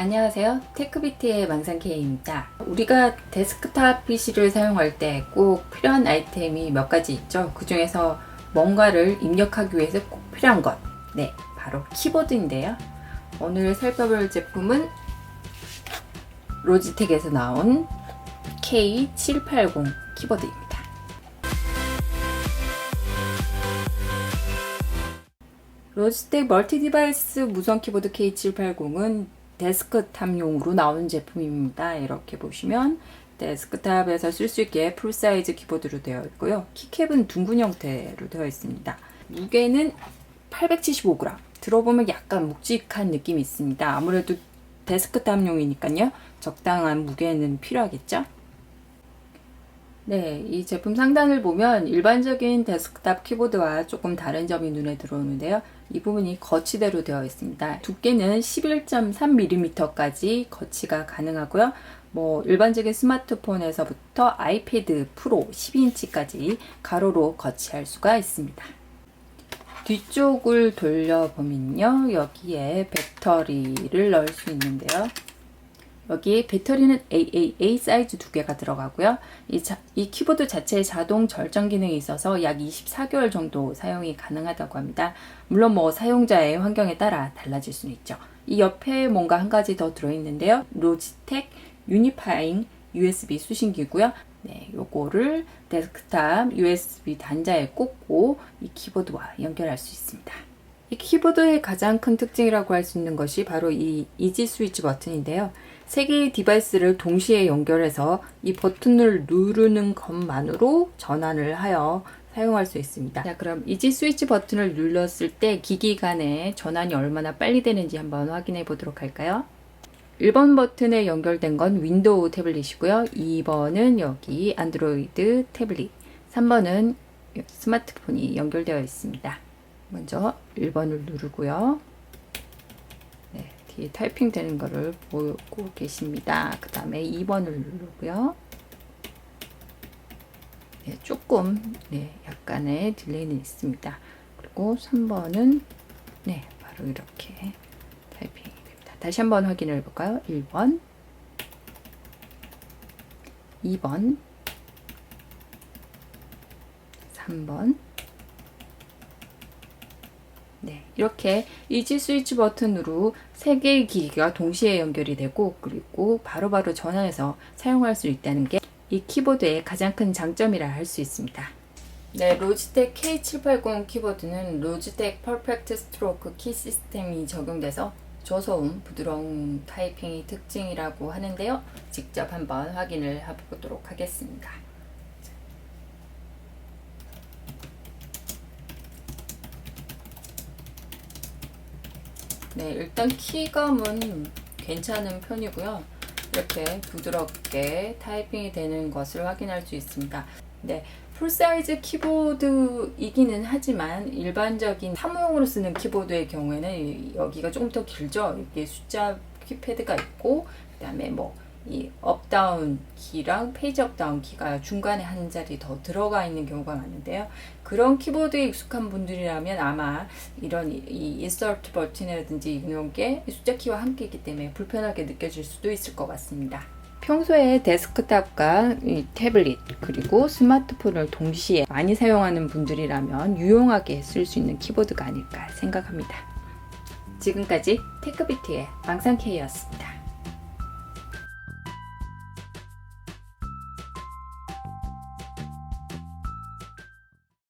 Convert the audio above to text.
안녕하세요. 테크비트의 망상K입니다. 우리가 데스크탑 PC를 사용할 때 꼭 필요한 아이템이 몇 가지 있죠. 그 중에서 뭔가를 입력하기 위해서 꼭 필요한 것. 네, 바로 키보드인데요. 오늘 살펴볼 제품은 로지텍에서 나온 K780 키보드입니다. 로지텍 멀티 디바이스 무선 키보드 K780은 데스크탑용으로 나온 제품입니다. 이렇게 보시면 데스크탑에서 쓸 수 있게 풀사이즈 키보드로 되어 있고요. 키캡은 둥근 형태로 되어 있습니다. 무게는 875g. 들어보면 약간 묵직한 느낌이 있습니다. 아무래도 데스크탑용이니까요. 적당한 무게는 필요하겠죠? 네, 이 제품 상단을 보면 일반적인 데스크탑 키보드와 조금 다른 점이 눈에 들어오는데요. 이 부분이 거치대로 되어 있습니다. 두께는 11.3mm까지 거치가 가능하고요. 일반적인 스마트폰에서부터 아이패드 프로 12인치까지 가로로 거치할 수가 있습니다. 뒤쪽을 돌려보면요. 여기에 배터리를 넣을 수 있는데요. 여기 배터리는 AAA 사이즈 2개가 들어가고요. 이 키보드 자체에 자동 절전 기능이 있어서 약 24개월 정도 사용이 가능하다고 합니다. 물론 사용자의 환경에 따라 달라질 수는 있죠. 이 옆에 뭔가 한 가지 더 들어있는데요. 로지텍 유니파잉 USB 수신기고요. 네, 요거를 데스크탑 USB 단자에 꽂고 이 키보드와 연결할 수 있습니다. 이 키보드의 가장 큰 특징이라고 할 수 있는 것이 바로 이 이지 스위치 버튼인데요. 3개의 디바이스를 동시에 연결해서 이 버튼을 누르는 것만으로 전환을 하여 사용할 수 있습니다. 자, 그럼 이지 스위치 버튼을 눌렀을 때 기기 간의 전환이 얼마나 빨리 되는지 한번 확인해 보도록 할까요? 1번 버튼에 연결된 건 윈도우 태블릿이고요. 2번은 여기 안드로이드 태블릿, 3번은 스마트폰이 연결되어 있습니다. 먼저 1번을 누르고요. 네, 뒤에 타이핑 되는 거를 보고 계십니다. 그 다음에 2번을 누르고요. 네, 조금 약간의 딜레이는 있습니다. 그리고 3번은 바로 이렇게 타이핑이 됩니다. 다시 한번 확인을 해볼까요? 1번, 2번, 3번. 네, 이렇게 이지 스위치 버튼으로 3개의 기기가 동시에 연결이 되고 그리고 바로바로 전환해서 사용할 수 있다는 게 이 키보드의 가장 큰 장점이라 할 수 있습니다. 네, 로지텍 K780 키보드는 로지텍 퍼펙트 스트로크 키 시스템이 적용돼서 저소음, 부드러운 타이핑이 특징이라고 하는데요. 직접 한번 확인을 해보도록 하겠습니다. 네, 일단 키감은 괜찮은 편이고요. 이렇게 부드럽게 타이핑이 되는 것을 확인할 수 있습니다. 네, 풀사이즈 키보드이기는 하지만 일반적인 사무용으로 쓰는 키보드의 경우에는 여기가 조금 더 길죠. 이게 숫자 키패드가 있고 그 다음에 이 업다운 키랑 페이지 업다운 키가 중간에 한 자리 더 들어가 있는 경우가 많은데요. 그런 키보드에 익숙한 분들이라면 아마 이런 이 인서트 버튼이라든지 이런 게 숫자 키와 함께 있기 때문에 불편하게 느껴질 수도 있을 것 같습니다. 평소에 데스크탑과 이 태블릿 그리고 스마트폰을 동시에 많이 사용하는 분들이라면 유용하게 쓸 수 있는 키보드가 아닐까 생각합니다. 지금까지 테크비트의 망상K였습니다.